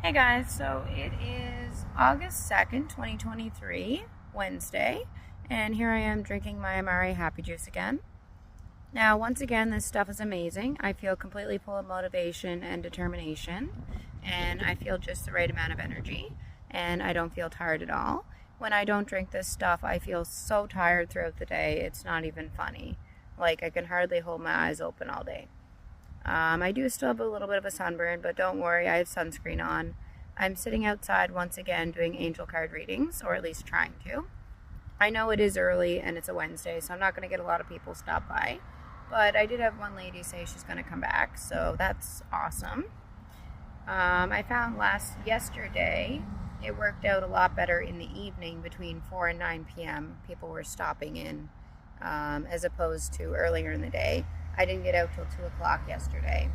Hey guys, so it is August 2nd, 2023, Wednesday, and here I am drinking my Amare Happy Juice again. Now, once again, this stuff is amazing. I feel completely full of motivation and determination, and I feel just the right amount of energy, and I don't feel tired at all. When I don't drink this stuff, I feel so tired throughout the day, it's not even funny. Like, I can hardly hold my eyes open all day. I do still have a little bit of a sunburn, but don't worry, I have sunscreen on. I'm sitting outside once again doing angel card readings, or at least trying to. I know it is early and it's a Wednesday, so I'm not going to get a lot of people stop by. But I did have one lady say she's going to come back, so that's awesome. I found yesterday it worked out a lot better in the evening between 4 and 9 p.m. People were stopping in as opposed to earlier in the day. I didn't get out till 2 o'clock yesterday,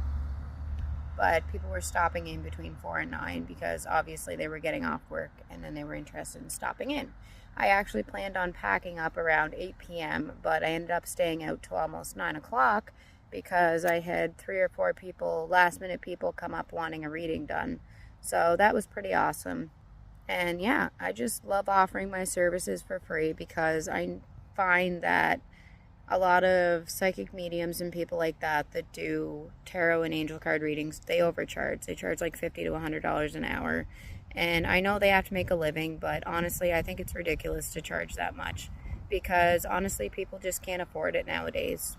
but people were stopping in between 4 and 9 because obviously they were getting off work and then they were interested in stopping in. I actually planned on packing up around 8 p.m., but I ended up staying out till almost 9 o'clock because I had 3 or 4 people, last minute people, come up wanting a reading done. So that was pretty awesome. And yeah, I just love offering my services for free because I find that a lot of psychic mediums and people like that do tarot and angel card readings, they overcharge. They charge like $50 to $100 an hour. And I know they have to make a living, but honestly, I think it's ridiculous to charge that much because honestly, people just can't afford it nowadays.